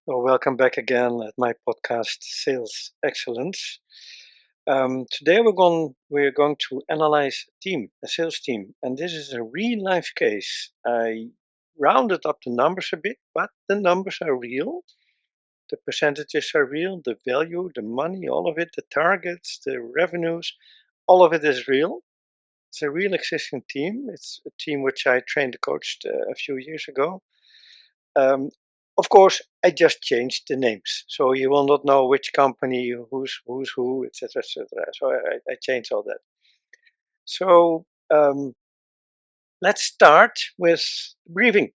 Well, welcome back again at my podcast, Sales Excellence. Today we're going to analyze a sales team, and this is a real life case. I rounded up the numbers a bit, but the numbers are real. The percentages are real, the value, the money, all of it, the targets, the revenues, all of it is real. It's a real existing team. It's a team which I trained and coached a few years ago. Um, of course, I just changed the names, so you will not know which company, who's who, etc., etc. So I changed all that. So let's start with briefing.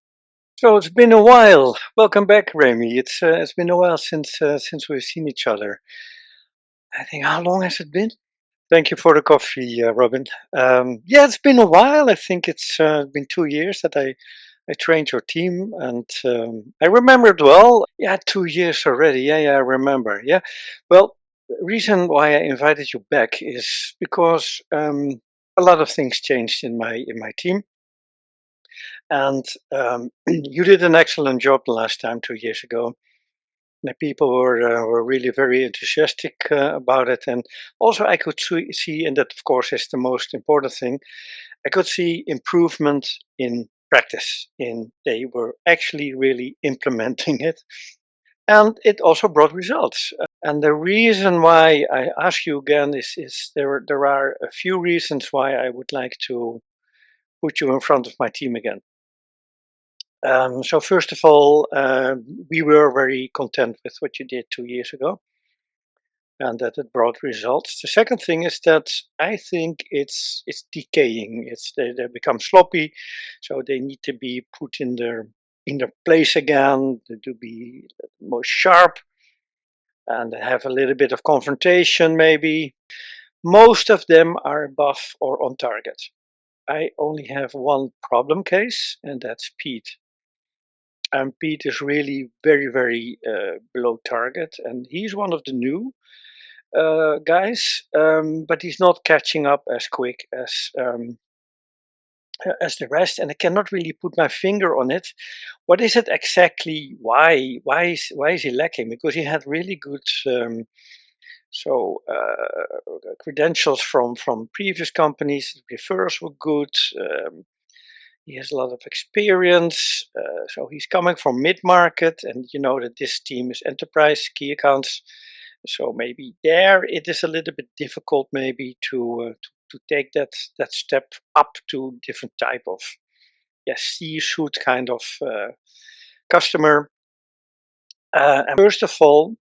So it's been a while. Welcome back, Remy. It's been a while since we've seen each other. I think how long has it been? Thank you for the coffee, Robin. Yeah, it's been a while. I think it's been 2 years that I trained your team, and I remember it well. Yeah, 2 years already. Yeah, I remember. Yeah, well, the reason why I invited you back is because a lot of things changed in my team, and you did an excellent job the last time 2 years ago. The people were really very enthusiastic about it, and also I could see, and that of course is the most important thing. I could see improvement in practice. In they were actually really implementing it, and it also brought results. And the reason why I ask you again is there are a few reasons why I would like to put you in front of my team again. So first of all, we were very content with what you did 2 years ago, and that it brought results. The second thing is that I think it's decaying. They become sloppy, so they need to be put in their place again to be more sharp and have a little bit of confrontation maybe. Most of them are above or on target. I only have one problem case, and that's Pete. And Pete is really very below target, and he's one of the new guys, but he's not catching up as quick as the rest, and I cannot really put my finger on it. What is it exactly? Why is he lacking? Because he had really good credentials from previous companies. Referrals were good. He has a lot of experience, so he's coming from mid market, and you know that this team is enterprise key accounts. So maybe there it is a little bit difficult, maybe to take that step up to different type of C-suite kind of customer. And first of all,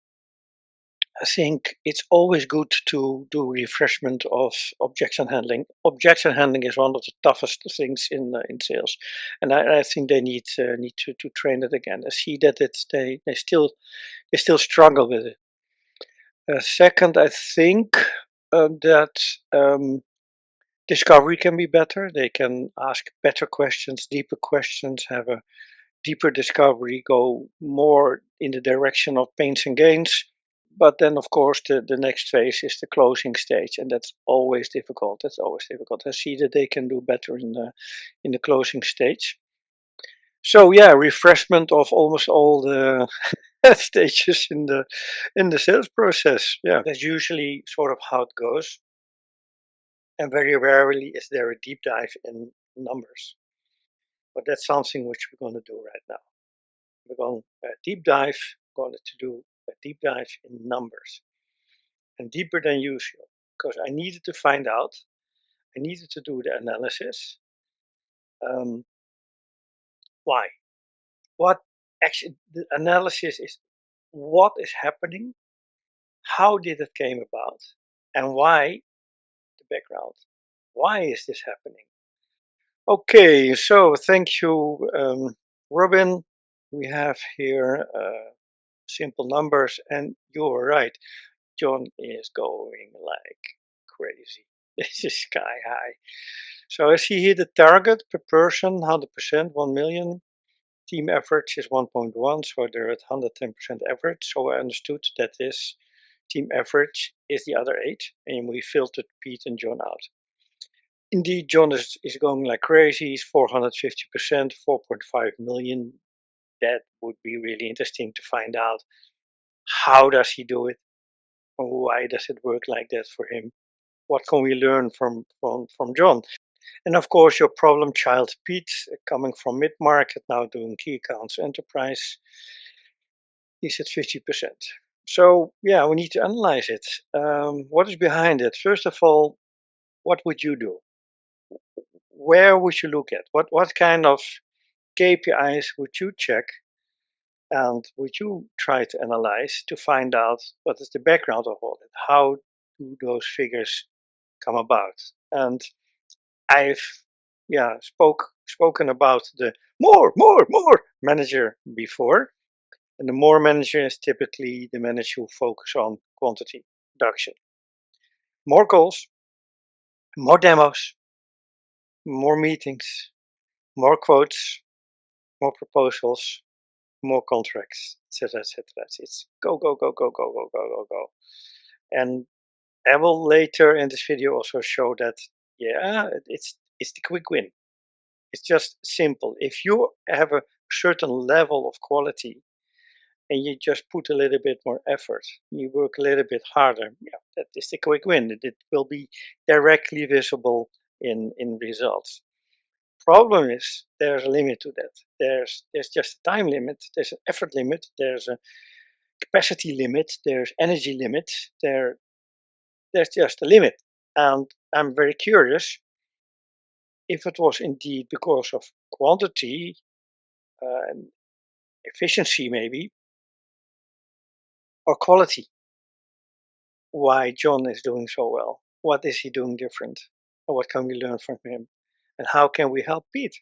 I think it's always good to do refreshment of objection handling. Objection handling is one of the toughest things in sales, and I think they need to train it again. I see that they still struggle with it. Second, I think that discovery can be better. They can ask better questions, deeper questions, have a deeper discovery, go more in the direction of pains and gains. But then, of course, the next phase is the closing stage, and that's always difficult. That's always difficult. I see that they can do better in the closing stage. So yeah, refreshment of almost all the stages in the sales process. Yeah, that's usually sort of how it goes. And very rarely is there a deep dive in numbers. But that's something which we're going to do right now. We're going to do a deep dive in numbers and deeper than usual because I needed to find out, I needed to do the analysis. Um, why? What actually, the analysis is what is happening, how did it came about, and why the background. Why is this happening? Okay, so thank you, Robin. We have here simple numbers, and you're right. John is going like crazy. This is sky high. So I see here the target per person, 100%, 1 million. Team average is 1.1, so they're at 110% average. So I understood that this team average is the other 8, and we filtered Pete and John out. Indeed, John is going like crazy. He's 450%, 4.5 million. that would be really interesting to find out. How does he do it? Why does it work like that for him? What can we learn from John? And of course, your problem child, Pete, coming from mid-market, now doing key accounts enterprise, he's at 50%. So yeah, we need to analyze it. What is behind it? First of all, what would you do? Where would you look at? What kind of KPIs would you check, and would you try to analyze to find out what is the background of all it? How do those figures come about? And I've spoken about the more manager before. And the more manager is typically the manager who focus on quantity production. More calls, more demos, more meetings, more quotes, more proposals, more contracts, etc., etc. It's go, go, go, go, go, go, go, go, go. And I will later in this video also show that, yeah, it's the quick win. It's just simple. If you have a certain level of quality and you just put a little bit more effort, you work a little bit harder, yeah, that is the quick win. It will be directly visible in results. Problem is there's a limit to that. There's just a time limit, there's an effort limit, there's a capacity limit, there's energy limit, there's just a limit. And I'm very curious if it was indeed because of quantity and efficiency maybe, or quality, why John is doing so well. What is he doing different? And what can we learn from him? And how can we help Pete?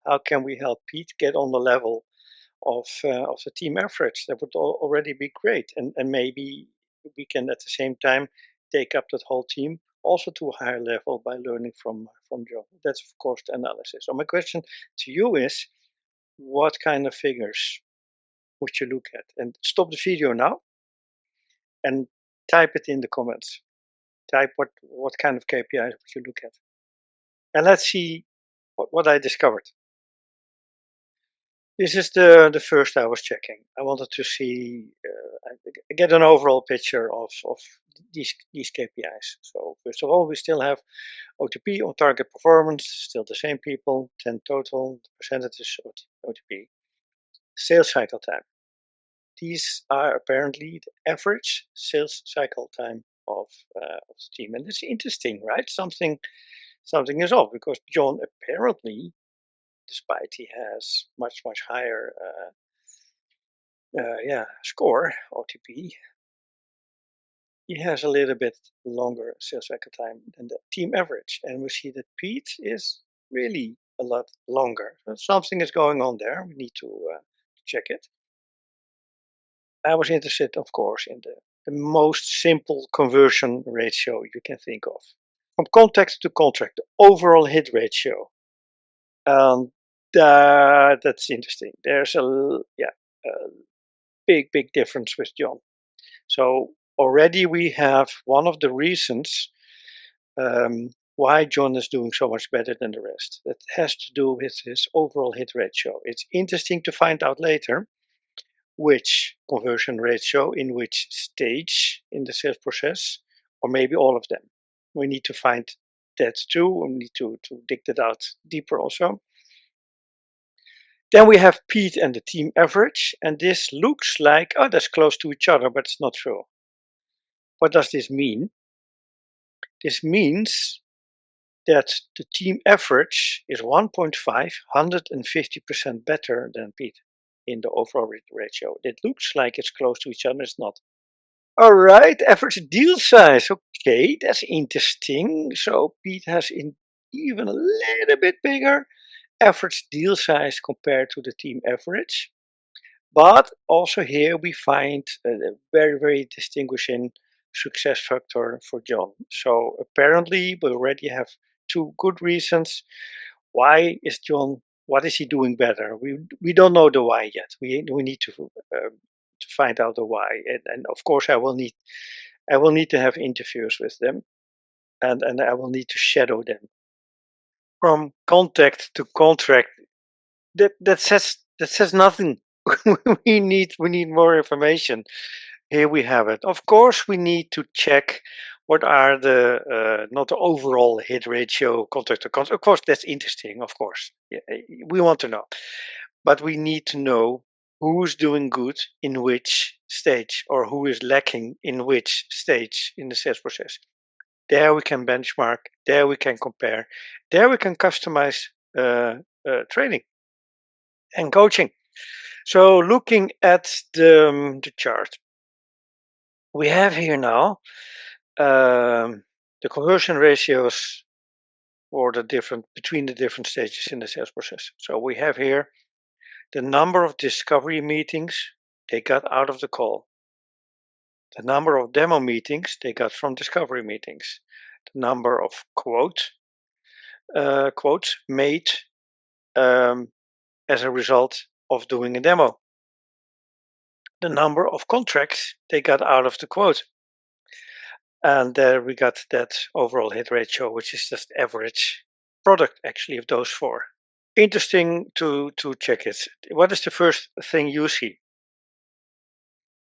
How can we help Pete get on the level of the team average? That would already be great. And maybe we can at the same time take up that whole team also to a higher level by learning from John. That's of course the analysis. So my question to you is, what kind of figures would you look at? And stop the video now and type it in the comments. Type what kind of KPIs would you look at? And let's see what I discovered. This is the first I was checking. I wanted to see, get an overall picture of these KPIs. So first of all, we still have OTP, on target performance, still the same people, 10 total, the percentages of OTP. Sales cycle time. These are apparently the average sales cycle time of the team. And it's interesting, right? Something is off, because John apparently, despite he has much higher score OTP, he has a little bit longer sales cycle time than the team average, and we see that Pete is really a lot longer. So something is going on there. We need to check it. I was interested, of course, in the most simple conversion ratio you can think of. From contact to contract, the overall hit ratio. That's interesting. There's a big difference with John. So already we have one of the reasons why John is doing so much better than the rest. That has to do with his overall hit ratio. It's interesting to find out later which conversion ratio in which stage in the sales process, or maybe all of them. We need to find that too. We need to dig that out deeper also. Then we have Pete and the team average, and this looks like, oh, that's close to each other, but it's not true. What does this mean? This means that the team average is 1.5, 150% better than Pete in the overall ratio. It looks like it's close to each other, it's not. All right, average deal size. Okay, that's interesting. So Pete has even a little bit bigger average deal size compared to the team average. But also here we find a very distinguishing success factor for John. So apparently we already have two good reasons. Why is John, what is he doing better? We don't know the why yet. We need to find out the why. And of course I will need to have interviews with them, and I will need to shadow them. From contact to contract, that says nothing. we need more information. Here we have it. Of course, we need to check what are the not the overall hit ratio, contact to contact. Of course, that's interesting. Of course, yeah, we want to know, but we need to know who's doing good in which stage, or who is lacking in which stage in the sales process. There we can benchmark. There we can compare. There we can customize training and coaching. So looking at the chart, we have here now the conversion ratios for the different between the different stages in the sales process. So we have here the number of discovery meetings they got out of the call, the number of demo meetings they got from discovery meetings, the number of quotes made um, as a result of doing a demo, the number of contracts they got out of the quote. And there we got that overall hit ratio, which is just average product actually of those four. Interesting to check it. What is the first thing you see?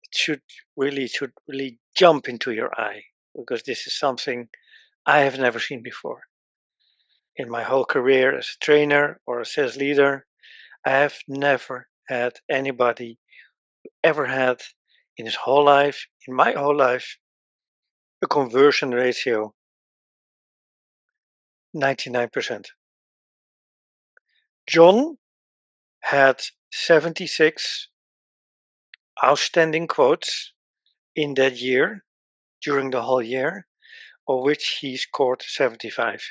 It should really jump into your eye, because this is something I have never seen before. In my whole career as a trainer or a sales leader, I have never had anybody ever had in his whole life, in my whole life, a conversion ratio 99%. John had 76 outstanding quotes in that year, during the whole year, of which he scored 75.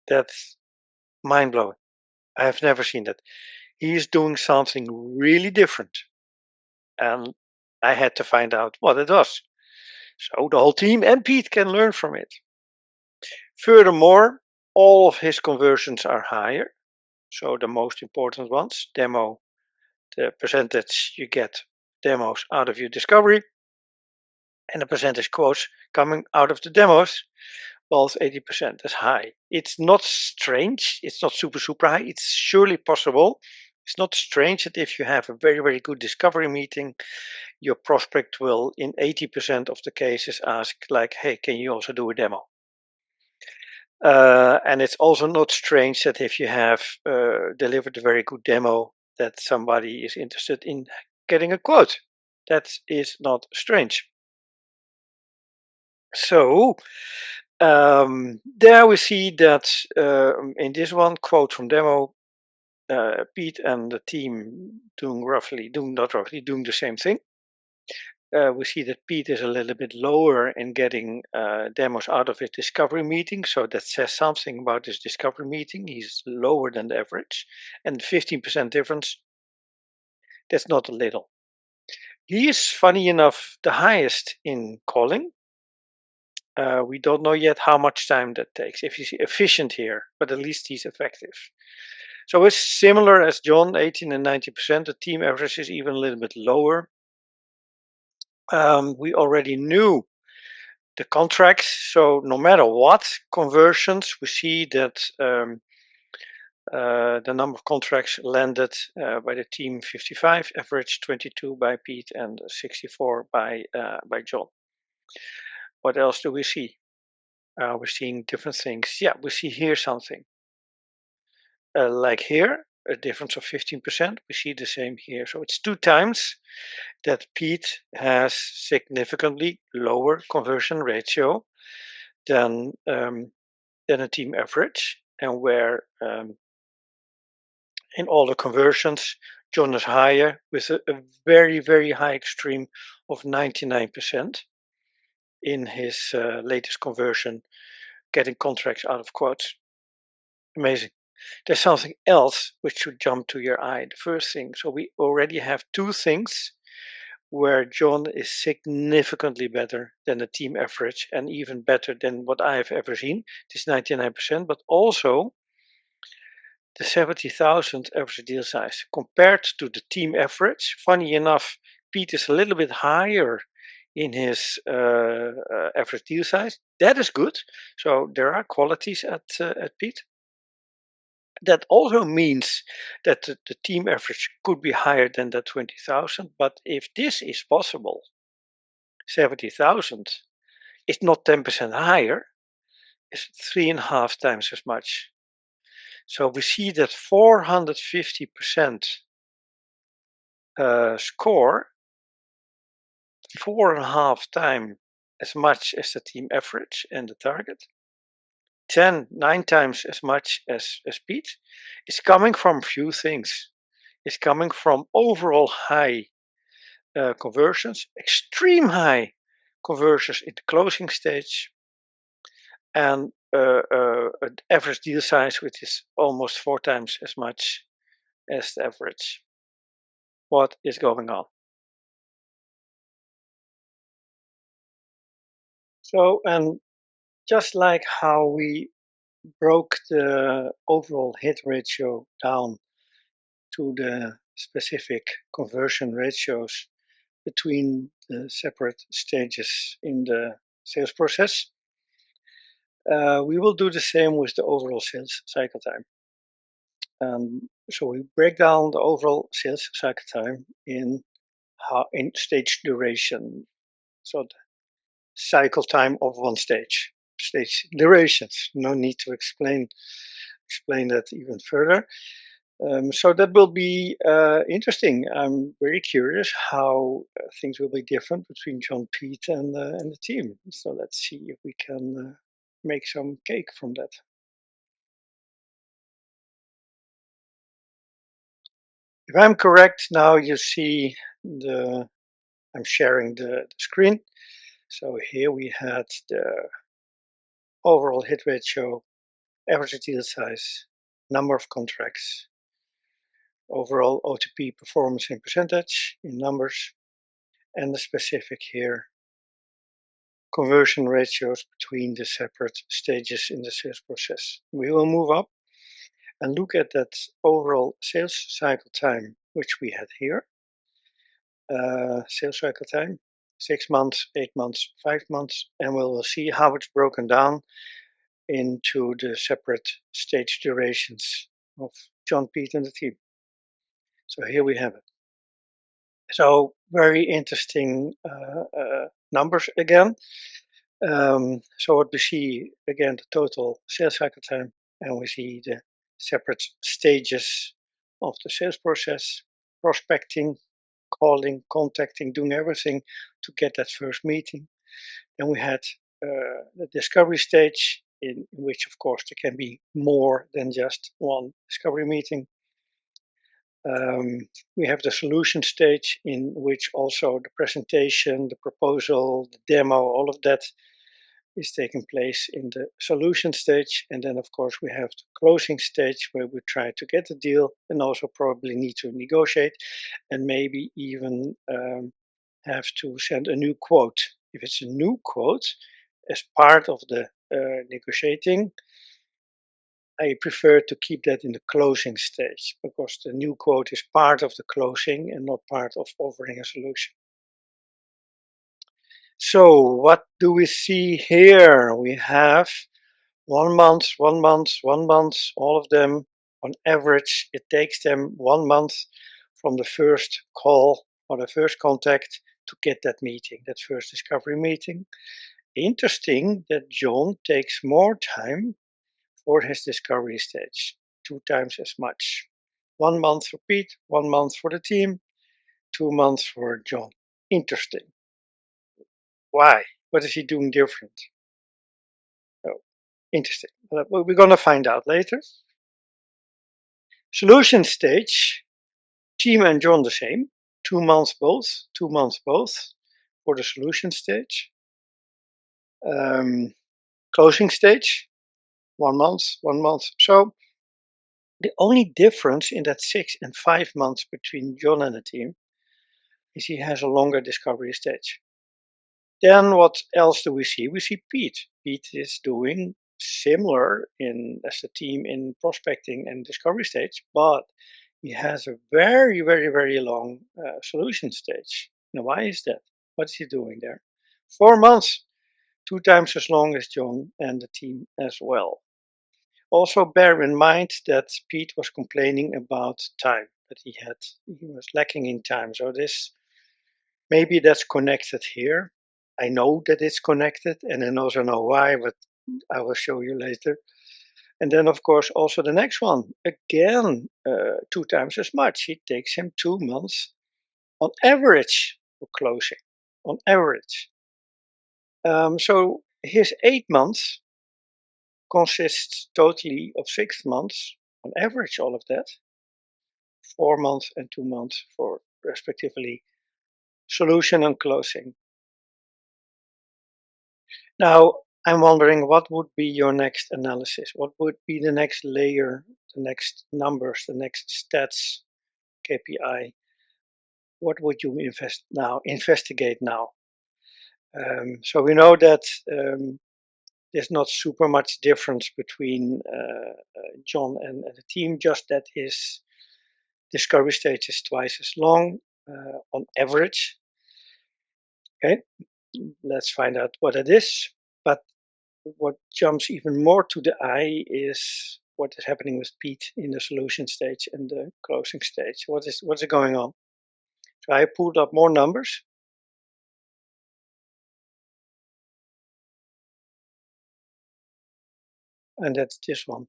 That's mind blowing. I have never seen that. He is doing something really different, and I had to find out what it was. So the whole team and Pete can learn from it. Furthermore, all of his conversions are higher. So the most important ones, demo, the percentage you get demos out of your discovery, and the percentage quotes coming out of the demos, well, it's 80%. That's high. It's not strange. It's not super high. It's surely possible. It's not strange that if you have a very good discovery meeting, your prospect will, in 80% of the cases, ask like, "Hey, can you also do a demo?" And it's also not strange that if you have delivered a very good demo, that somebody is interested in getting a quote. That is not strange. So there we see that in this one quote from demo, Pete and the team doing the same thing. We see that Pete is a little bit lower in getting demos out of his discovery meeting, so that says something about his discovery meeting. He's lower than the average, and 15% difference, that's not a little. He is, funny enough, the highest in calling. We don't know yet how much time that takes, if he's efficient here, but at least he's effective. So it's similar as John, 18 and 90%. The team average is even a little bit lower. We already knew the contracts, so no matter what conversions, we see that the number of contracts landed by the team 55, average 22 by Pete, and 64 by John. What else do we see? We're seeing different things. Yeah, we see here something. Like here, a difference of 15%. We see the same here. So it's 2 times that Pete has significantly lower conversion ratio than a team average, and where in all the conversions, John is higher with a very high extreme of 99% in his latest conversion, getting contracts out of quotes. Amazing. There's something else which should jump to your eye. The first thing, so we already have 2 things where John is significantly better than the team average, and even better than what I have ever seen, this 99%, but also the 70,000 average deal size compared to the team average. Funny enough, Pete is a little bit higher in his average deal size. That is good. So there are qualities at Pete. That also means that the team average could be higher than that 20,000. But if this is possible, 70,000 is not 10% higher, it's 3.5 times as much. So we see that 450% score, 4.5 times as much as the team average and the target, 9 times as much as speed, is coming from few things. It's coming from overall high conversions, extreme high conversions in the closing stage, and an average deal size which is almost 4 times as much as the average. What is going on? So, and just like how we broke the overall hit ratio down to the specific conversion ratios between the separate stages in the sales process, we will do the same with the overall sales cycle time. So we break down the overall sales cycle time in stage duration. So the cycle time of one stage durations. No need to explain that even further. So that will be interesting. I'm very curious how things will be different between John Pete and the team. So let's see if we can make some cake from that. If I'm correct, now you see I'm sharing the screen. So here we had the overall hit ratio, average deal size, number of contracts, overall OTP performance in percentage in numbers, and the specific here conversion ratios between the separate stages in the sales process. We will move up and look at that overall sales cycle time, which we had here. Sales cycle time, 6 months, 8 months, 5 months, and we'll see how it's broken down into the separate stage durations of John Pete and the team. So here we have it. So very interesting numbers again. So what we see again, the total sales cycle time, and we see the separate stages of the sales process, prospecting, calling, contacting, doing everything to get that first meeting. Then we had the discovery stage, in which, of course, there can be more than just one discovery meeting. We have the solution stage, in which also the presentation, the proposal, the demo, all of that is taking place in the solution stage. And then, of course, we have the closing stage, where we try to get the deal and also probably need to negotiate and maybe even have to send a new quote. If it's a new quote as part of the negotiating, I prefer to keep that in the closing stage, because the new quote is part of the closing and not part of offering a solution. So what do we see here? We have 1 month, 1 month, 1 month, all of them. On average, it takes them 1 month from the first call or the first contact to get that meeting, that first discovery meeting. Interesting that John takes more time for his discovery stage, 2 times as much. 1 month for Pete, 1 month for the team, 2 months for John. Interesting. Why? What is he doing different? Oh, interesting. We're going to find out later. Solution stage, team and John the same. 2 months both, 2 months both for the solution stage. Closing stage, 1 month, 1 month. So the only difference in that 6 and 5 months between John and the team is he has a longer discovery stage. Then what else do we see? We see Pete. Pete is doing similar as the team in prospecting and discovery stage, but he has a very, very, very long solution stage. Now, why is that? What is he doing there? 4 months, 2 times as long as John and the team as well. Also bear in mind that Pete was complaining about time, that he was lacking in time. So this, maybe that's connected here. I know that it's connected, and I also know why, but I will show you later. And then, of course, also the next one, again, 2 times as much. It takes him 2 months on average for closing, on average. So his 8 months consists totally of 6 months, on average, all of that, 4 months and 2 months for respectively solution and closing. Now, I'm wondering what would be your next analysis? What would be the next layer, the next numbers, the next stats, KPI? What would you investigate now? So we know that there's not super much difference between John and the team, just that his discovery stage is twice as long on average. Okay, let's find out what it is. But what jumps even more to the eye is what is happening with Pete in the solution stage and the closing stage. What's going on? So I pulled up more numbers, and that's this one.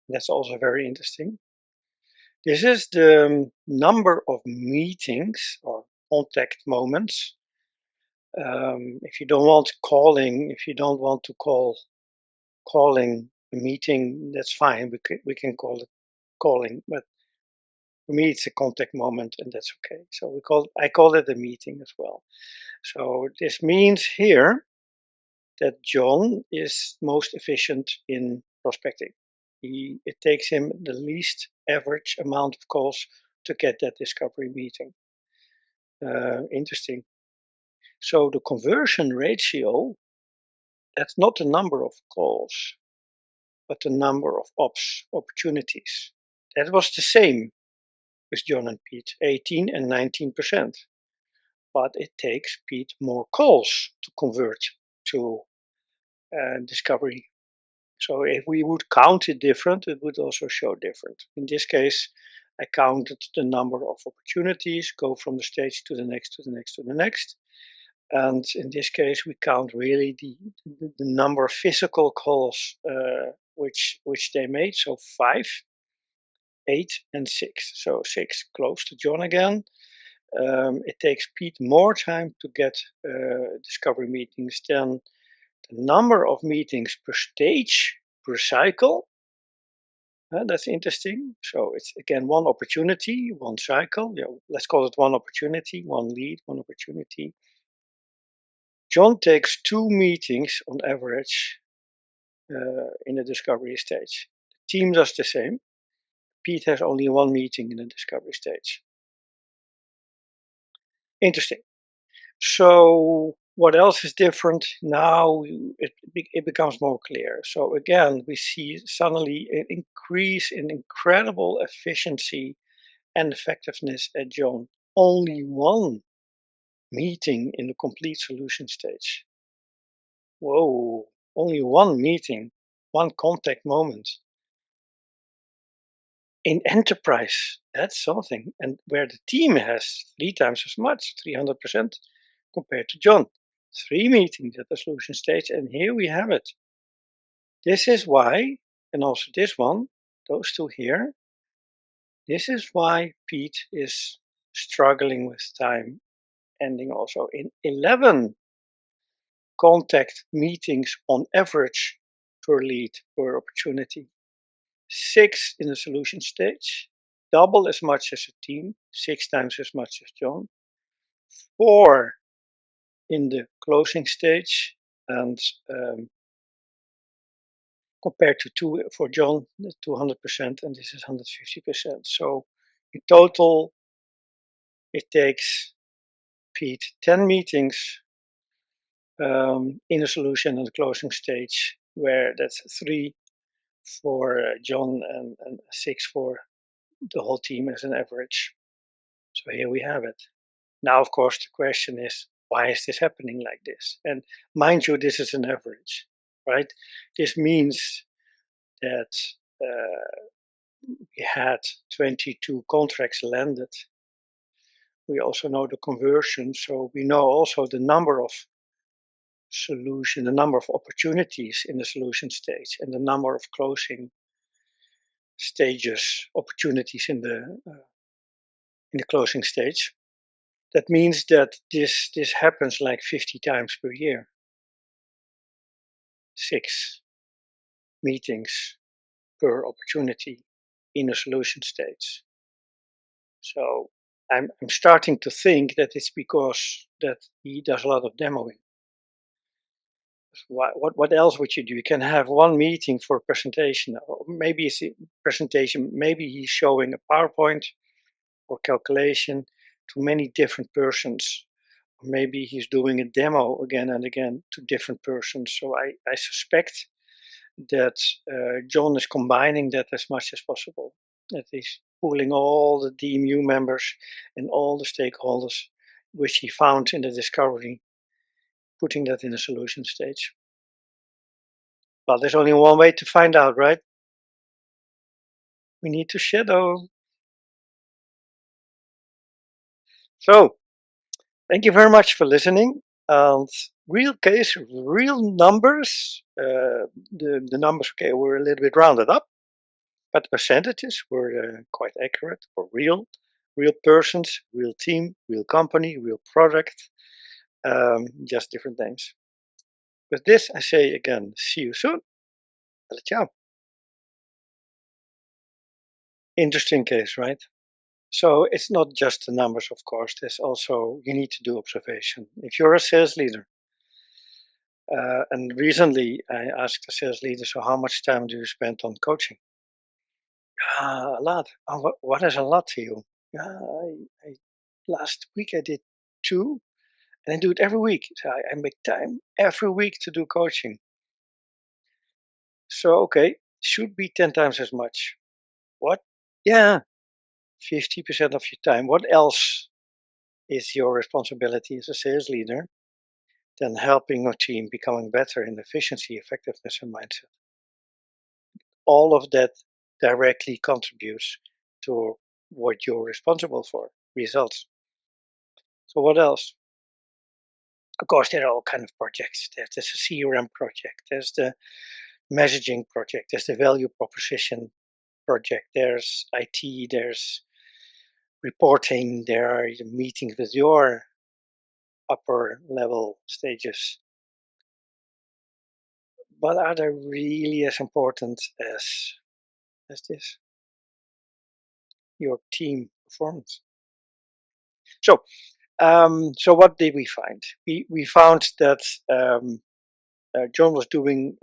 That's also very interesting. This is the number of meetings or contact moments. If you don't want if you don't want to calling a meeting, that's fine. We can call it calling, but for me it's a contact moment, and that's okay. So I call it a meeting as well. So this means here that John is most efficient in prospecting. It takes him the least average amount of calls to get that discovery meeting. Interesting. So the conversion ratio, that's not the number of calls, but the number of opportunities. That was the same with John and Pete, 18 and 19%. But it takes Pete more calls to convert to discovery. So if we would count it different, it would also show different. In this case, I counted the number of opportunities, go from the stage to the next, to the next, to the next. And in this case, we count really the number of physical calls which they made. So 5, 8, and 6. So 6 close to John again. It takes Pete more time to get discovery meetings than the number of meetings per stage per cycle. That's interesting. So it's again one opportunity, one cycle. Let's call it one opportunity, one lead, one opportunity. John takes 2 meetings on average in the discovery stage. The team does the same. Pete has only 1 meeting in the discovery stage. Interesting. So what else is different now? It becomes more clear. So again, we see suddenly an increase in incredible efficiency and effectiveness at John. Only 1 meeting in the complete solution stage. Whoa, only 1 meeting, 1 contact moment. In enterprise, that's something. And where the team has 3 times as much, 300% compared to John. 3 meetings at the solution stage, and here we have it. This is why, and also this one, those two here, this is why Pete is struggling with time, ending also in 11 contact meetings on average per lead, per opportunity. 6 in the solution stage, double as much as a team, 6 times as much as John. 4 in the closing stage, and compared to 2 for John, 200%, and this is 150%. So in total, it takes Pete 10 meetings in a solution and closing stage, where that's 3 for John and 6 for the whole team as an average. So here we have it. Now, of course, the question is, why is this happening like this? And mind you, this is an average, right? This means that we had 22 contracts landed. We also know the conversion, so we know also the number of the number of opportunities in the solution stage, and the number of closing stages, opportunities in the closing stage. That means that this happens like 50 times per year. 6 meetings per opportunity in a solution stage. So I'm starting to think that it's because that he does a lot of demoing. What else would you do? You can have one meeting for a presentation, or maybe it's a presentation, maybe he's showing a PowerPoint or calculation to many different persons. Maybe he's doing a demo again and again to different persons. So I suspect that John is combining that as much as possible. That he's pooling all the DMU members and all the stakeholders, which he found in the discovery, putting that in a solution stage. Well, there's only one way to find out, right? We need to shadow. So, thank you very much for listening. And real case, real numbers. The numbers, okay, were a little bit rounded up, but the percentages were quite accurate for real persons, real team, real company, real product, just different names. With this, I say again, see you soon. Ciao. Interesting case, right? So it's not just the numbers, of course. There's also, you need to do observation. If you're a sales leader, and recently I asked the sales leader, so how much time do you spend on coaching? A lot. What is a lot to you? Last week I did 2, and I do it every week. So I make time every week to do coaching. So, okay, should be 10 times as much. What? Yeah, 50% of your time. What else is your responsibility as a sales leader than helping your team becoming better in efficiency, effectiveness, and mindset? All of that directly contributes to what you're responsible for, results. So what else? Of course, there are all kind of projects. There's a CRM project. There's the messaging project. There's the value proposition project. There's IT. There's reporting. There are meetings with your upper level stages. But are they really as important as this? Your team performance. So what did we find? We found that John was doing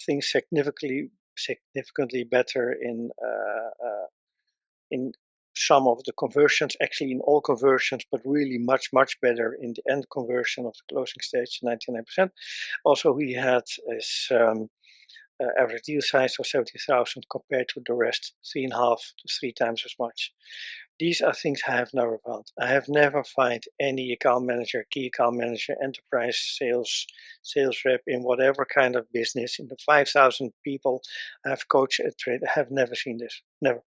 things significantly better in some of the conversions, actually in all conversions, but really much better in the end conversion of the closing stage, 99%. Also, he had his average deal size of 70,000 compared to the rest, 3.5 to 3 times as much. These are things I have never found. I have never found any account manager, key account manager, enterprise sales rep in whatever kind of business, in the 5,000 people I've coached and trained, I have never seen this. Never.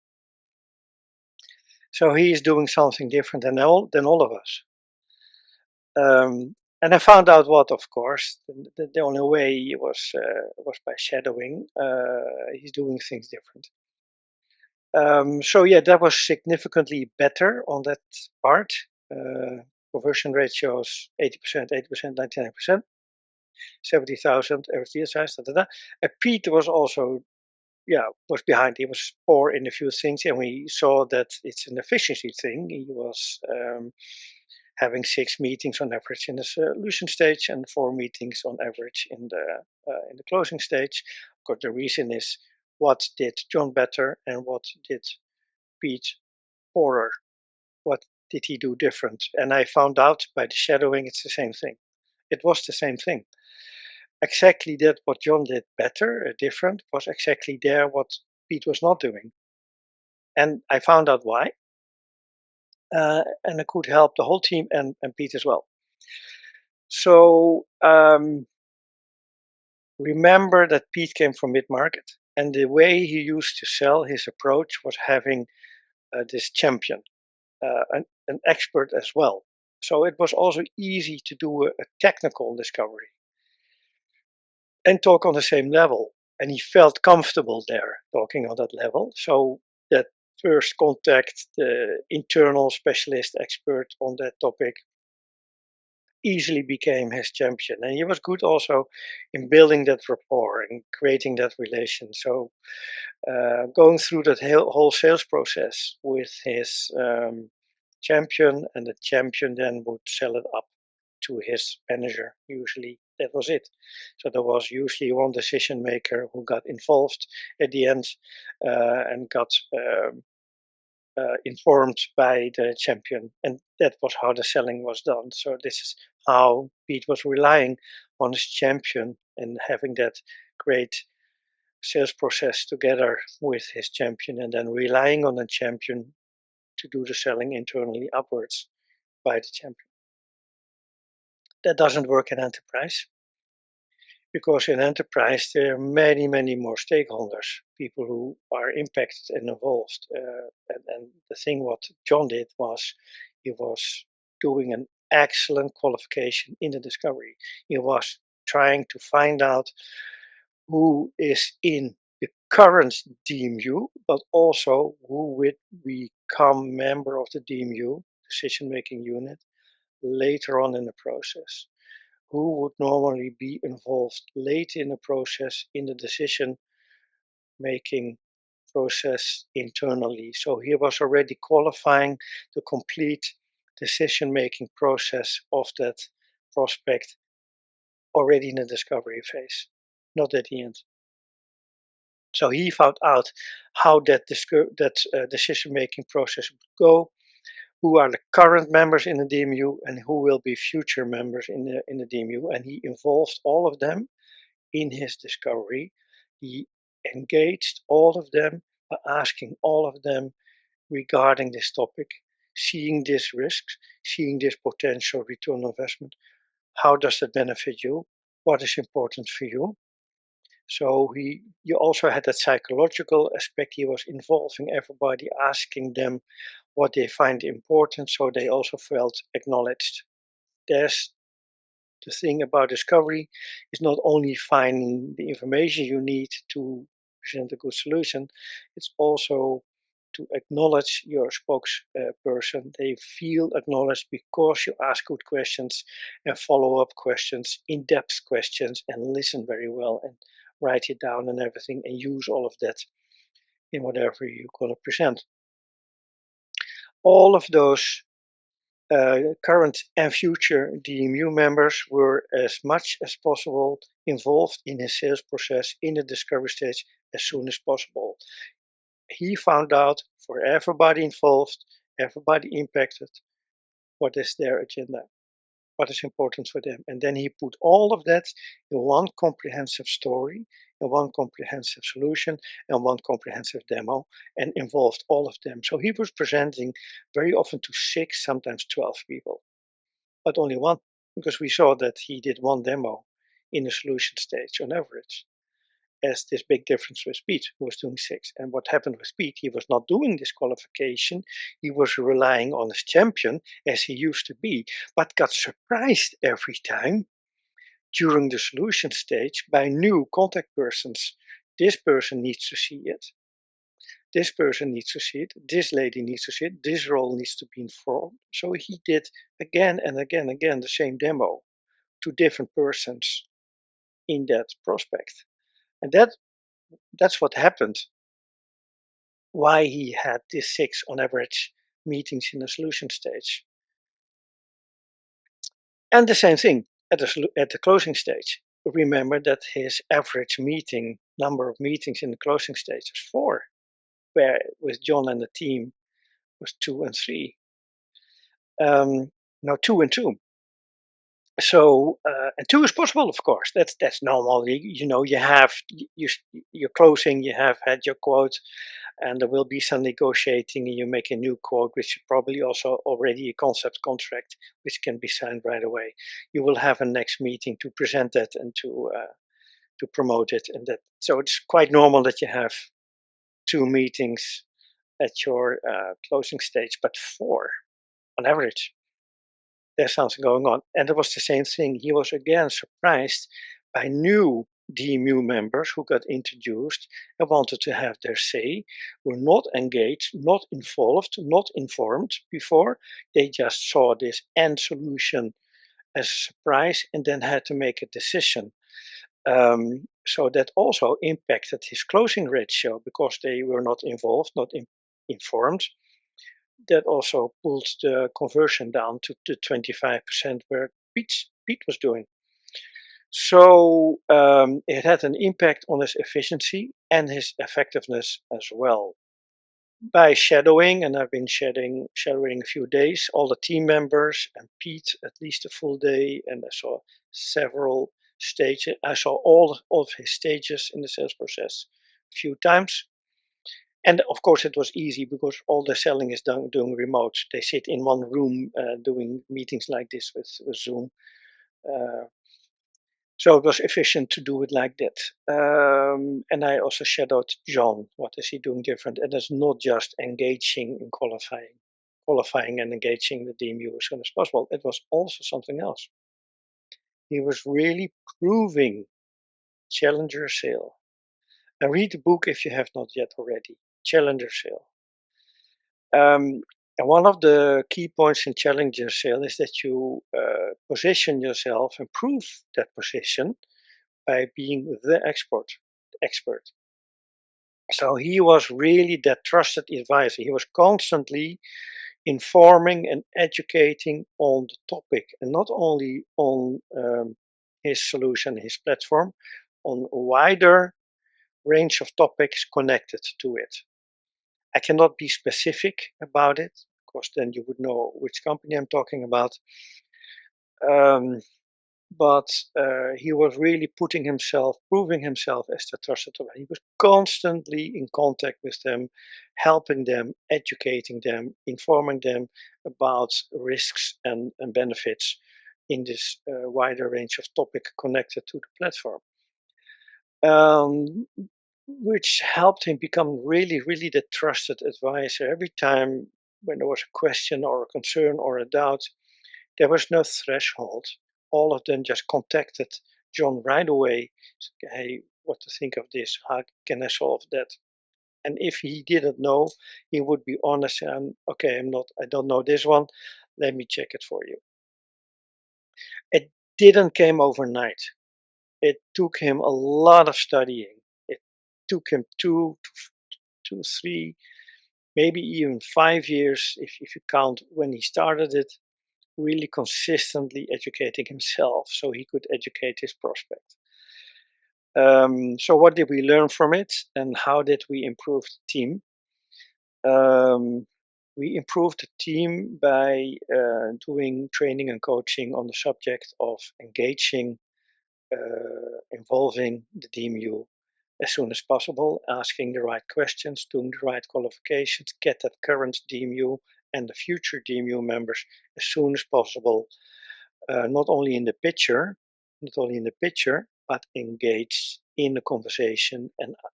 So he is doing something different than all of us. And I found out what, of course, the only way was by shadowing. He's doing things different. So yeah, that was significantly better on that part. Conversion ratios 80%, 99%, 70,000 average deal size. Pete was also was behind. He was poor in a few things, and we saw that it's an efficiency thing. He was having 6 meetings on average in the solution stage and 4 meetings on average in the closing stage. Of course, the reason is what did John better and what did Pete poorer? What did he do different? And I found out by the shadowing, it's the same thing. It was the same thing. Exactly that what John did better, different, was exactly there what Pete was not doing. And I found out why. And I could help the whole team and Pete as well. So remember that Pete came from mid-market And the way he used to sell, his approach was having this champion, an expert as well. So it was also easy to do a technical discovery and talk on the same level. And he felt comfortable there talking on that level. So that first contact, the internal specialist expert on that topic, easily became his champion. And he was good also in building that rapport and creating that relation. So going through that whole sales process with his champion, and the champion then would sell it up to his manager. Usually that was it. So there was usually one decision maker who got involved at the end and got informed by the champion, and that was how the selling was done. So this is how Pete was relying on his champion and having that great sales process together with his champion, and then relying on the champion to do the selling internally upwards by the champion. That doesn't work in enterprise, because in enterprise there are many, many more stakeholders, people who are impacted and involved. And the thing what John did was he was doing an excellent qualification in the discovery. He was trying to find out who is in the current DMU, but also who would become member of the DMU, decision-making unit, later on in the process. Who would normally be involved late in the process in the decision-making process internally. So he was already qualifying the complete decision-making process of that prospect already in the discovery phase, not at the end. So he found out how that decision-making process would go, who are the current members in the DMU and who will be future members in the DMU, and he involved all of them in his discovery. He engaged all of them by asking all of them regarding this topic, seeing these risks, seeing this potential return on investment. How does that benefit you? What is important for you? So you also had that psychological aspect. He was involving everybody, asking them what they find important, so they also felt acknowledged. There's the thing about discovery is not only finding the information you need to present a good solution, it's also to acknowledge your spokesperson. They feel acknowledged because you ask good questions and follow-up questions, in-depth questions, and listen very well and write it down and everything, and use all of that in whatever you're going to present. All of those current and future DMU members were as much as possible involved in his sales process in the discovery stage as soon as possible. He found out for everybody involved, everybody impacted, what is their agenda, what is important for them. And then he put all of that in one comprehensive story, in one comprehensive solution, and one comprehensive demo, and involved all of them. So he was presenting very often to 6, sometimes 12 people, but only one, because we saw that he did one demo in the solution stage on average. As this big difference with Pete, who was doing 6. And what happened with Pete, he was not doing this qualification. He was relying on his champion as he used to be, but got surprised every time during the solution stage by new contact persons. This person needs to see it. This person needs to see it. This lady needs to see it. This role needs to be informed. So he did again and again and again the same demo to different persons in that prospect. And that's what happened, why he had this 6 on average meetings in the solution stage. And the same thing at the closing stage. Remember that his average number of meetings in the closing stage was 4, where with John and the team was 2 and 3. No, 2 and 2. So and 2 is possible, of course. That's normal. You have your closing, you have had your quote, and there will be some negotiating, and you make a new quote, which is probably also already a concept contract, which can be signed right away. You will have a next meeting to present that and to promote it. And that so it's quite normal that you have 2 meetings at your closing stage, but 4 on average. There's something going on. And it was the same thing. He was again surprised by new DMU members who got introduced and wanted to have their say, were not engaged, not involved, not informed before. They just saw this end solution as a surprise and then had to make a decision. So that also impacted his closing ratio because they were not involved, not informed. That also pulled the conversion down to the 25% where Pete was doing. So it had an impact on his efficiency and his effectiveness as well. By shadowing, and I've been shadowing a few days, all the team members and Pete at least a full day, and I saw several stages. I saw all of his stages in the sales process a few times. And of course, it was easy because all the selling is done doing remote. They sit in one room doing meetings like this with Zoom. Uh, so it was efficient to do it like that. And I also shadowed John. What is he doing different? And it's not just engaging in qualifying and engaging the DMU as soon as possible. It was also something else. He was really proving Challenger Sale. And read the book if you have not yet already. Challenger Sale. And one of the key points in Challenger Sale is that you position yourself and prove that position by being the expert. So he was really that trusted advisor. He was constantly informing and educating on the topic, and not only on his solution, his platform, on a wider range of topics connected to it. I cannot be specific about it, because then you would know which company I'm talking about. Um, but he was really proving himself as the trusted advisor. He was constantly in contact with them, helping them, educating them, informing them about risks and benefits in this wider range of topic connected to the platform. Which helped him become really, really the trusted advisor. Every time when there was a question or a concern or a doubt, there was no threshold. All of them just contacted John right away. Hey, what to think of this? How can I solve that? And if he didn't know, he would be honest and okay, I don't know this one. Let me check it for you. It didn't come overnight. It took him a lot of studying. It took him 3, maybe even 5 years, if you count when he started it, really consistently educating himself so he could educate his prospect. So what did we learn from it, and how did we improve the team? We improved the team by doing training and coaching on the subject of engaging, involving the DMU as soon as possible, asking the right questions, doing the right qualifications, get that current DMU and the future DMU members as soon as possible, not only in the picture, but engaged in the conversation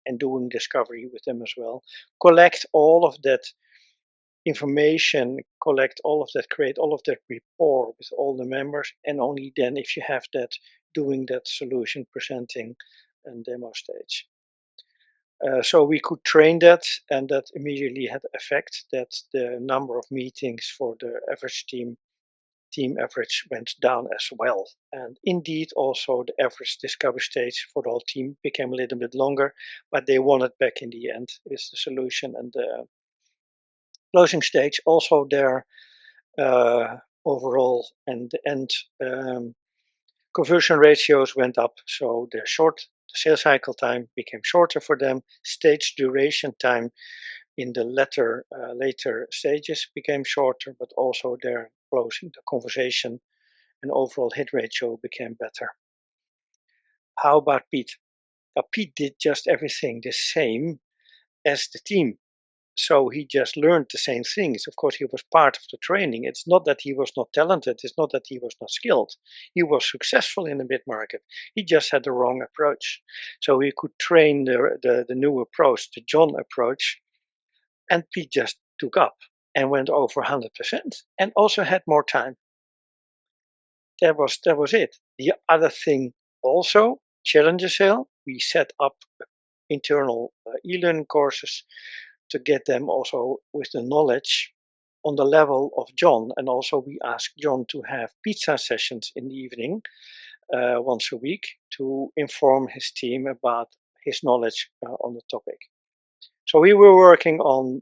and doing discovery with them as well. Collect all of that information, create all of that rapport with all the members, and only then, if you have that, doing that solution presenting and demo stage. So we could train that, and that immediately had effect that the number of meetings for the average team average went down as well. And indeed, also the average discovery stage for the whole team became a little bit longer, but they won it back in the end with the solution and the closing stage. Also, their overall and the end conversion ratios went up, so the sales cycle time became shorter for them. Stage duration time in the later stages became shorter, but also their closing, the conversation and overall hit ratio became better. How about Pete? Now, Pete did just everything the same as the team. So he just learned the same things. Of course, he was part of the training. It's not that he was not talented. It's not that he was not skilled. He was successful in the mid market. He just had the wrong approach. So he could train the new approach, the John approach, and Pete just took up and went over 100% and also had more time. That was it. The other thing also, Challenger Sale, we set up internal e-learning courses to get them also with the knowledge on the level of John. And also we asked John to have pizza sessions in the evening once a week to inform his team about his knowledge on the topic. So we were working on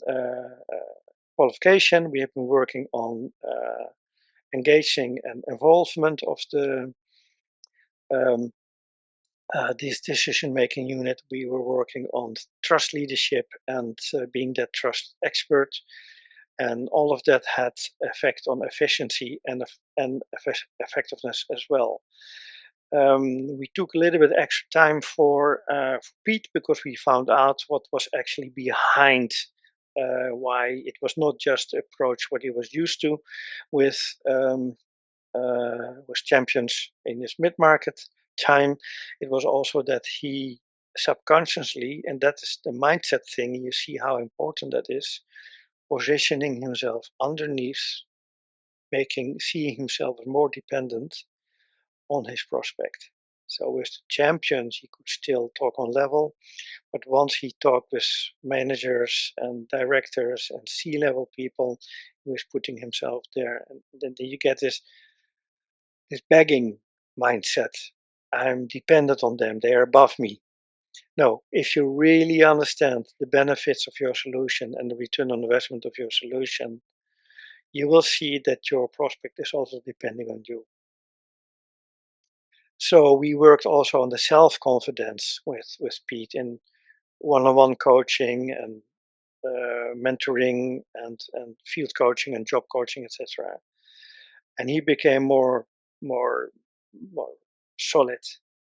qualification. We have been working on engaging and involvement of the um, this decision-making unit. We were working on trust leadership and being that trust expert, and all of that had effect on efficiency and effectiveness as well. We took a little bit extra time for Pete because we found out what was actually behind why it was not just the approach what he was used to with champions in his mid-market time. It was also that he subconsciously, and that is the mindset thing, you see how important that is, positioning himself underneath, seeing himself as more dependent on his prospect. So with the champions, he could still talk on level, but once he talked with managers and directors and C-level people, he was putting himself there, and then you get this begging mindset. I'm dependent on them. They are above me. No, if you really understand the benefits of your solution and the return on investment of your solution, you will see that your prospect is also depending on you. So we worked also on the self-confidence with Pete in one-on-one coaching and mentoring and field coaching and job coaching, etc. And he became more more solid.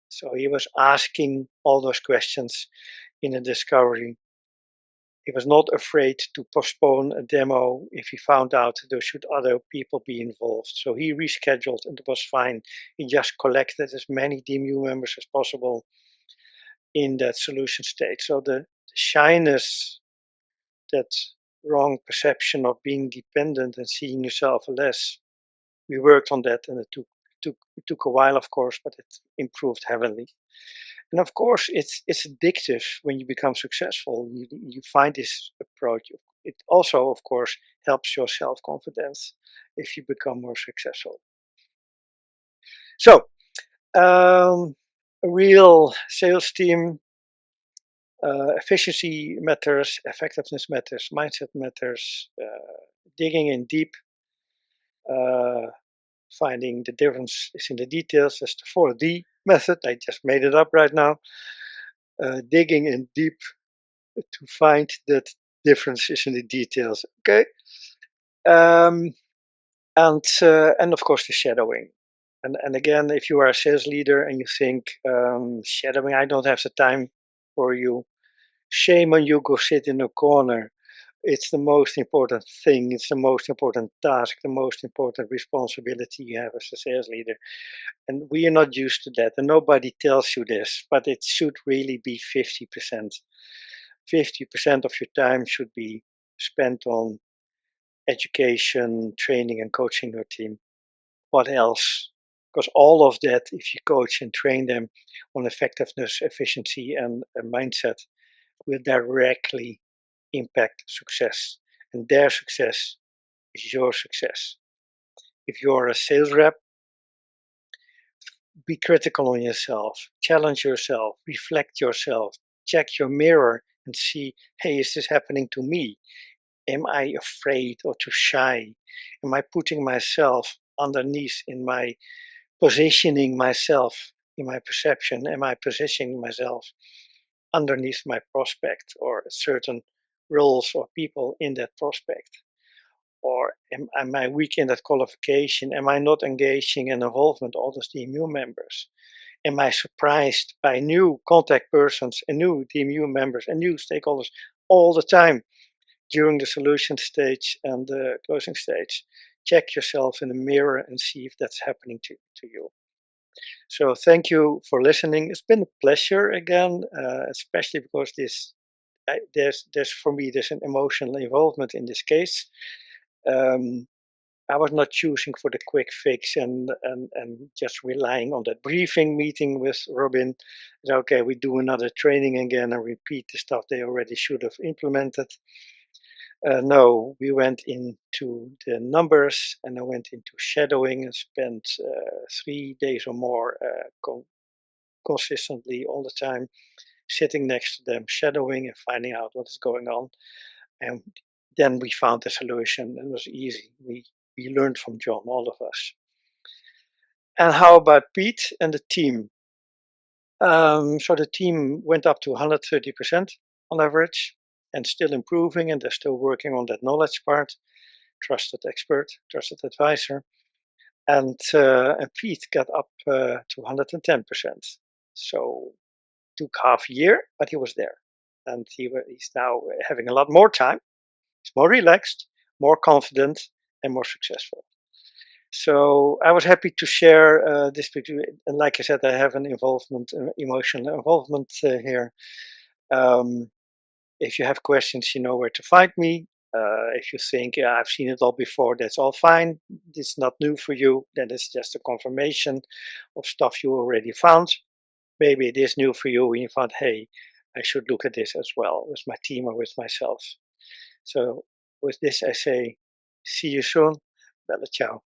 So he was asking all those questions in a discovery. He was not afraid to postpone a demo if he found out there should other people be involved. So he rescheduled and it was fine. He just collected as many DMU members as possible in that solution state. So the shyness, that wrong perception of being dependent and seeing yourself less, we worked on that and it took a while, of course, but it improved heavily. And of course, it's addictive when you become successful. You find this approach. It also, of course, helps your self-confidence if you become more successful. So, a real sales team, efficiency matters, effectiveness matters, mindset matters, digging in deep, uh, finding the difference is in the details. That's the 4D method. I just made it up right now. Digging in deep to find that difference is in the details. Okay, um, and of course the shadowing. And again, if you are a sales leader and you think shadowing, I don't have the time for you. Shame on you. Go sit in a corner. It's the most important thing. It's the most important task. The most important responsibility you have as a sales leader. And we are not used to that. And nobody tells you this, but it should really be 50%. 50% of your time should be spent on education, training, and coaching your team. What else? Because all of that, if you coach and train them on effectiveness, efficiency, and mindset, will directly impact success. And their success is your success. If you're a sales rep, be critical on yourself, challenge yourself, reflect yourself, check your mirror and see, hey, is this happening to me? Am I afraid or too shy? Am I putting myself underneath in my positioning myself in my perception? Am I positioning myself underneath my prospect or certain roles or people in that prospect? Or am I weak in that qualification? Am I not engaging in involvement all those DMU members? Am I surprised by new contact persons and new DMU members and new stakeholders all the time? during the solution stage and the closing stage. Check yourself in the mirror and see if that's happening to you. So thank you for listening. It's been a pleasure again, especially because there's for me there's an emotional involvement in this case. Um, I was not choosing for the quick fix and just relying on that briefing meeting with Robin. Okay, we do another training again and repeat the stuff they already should have implemented. No, we went into the numbers and I went into shadowing and spent 3 days or more consistently all the time sitting next to them, shadowing and finding out what is going on. And then we found the solution. It was easy. We learned from John, all of us. And how about Pete and the team? So the team went up to 130% on average and still improving, and they're still working on that knowledge part. Trusted expert, trusted advisor. And Pete got up to 110%. So took half a year, but he was there. And he's now having a lot more time. He's more relaxed, more confident, and more successful. So I was happy to share this with you. And like I said, I have an involvement, emotional involvement here. Um, if you have questions, you know where to find me. If you think, yeah, I've seen it all before, that's all fine. It's not new for you. Then it's just a confirmation of stuff you already found. Maybe it is new for you and you found, hey, I should look at this as well with my team or with myself. So with this, I say, see you soon. Bella ciao.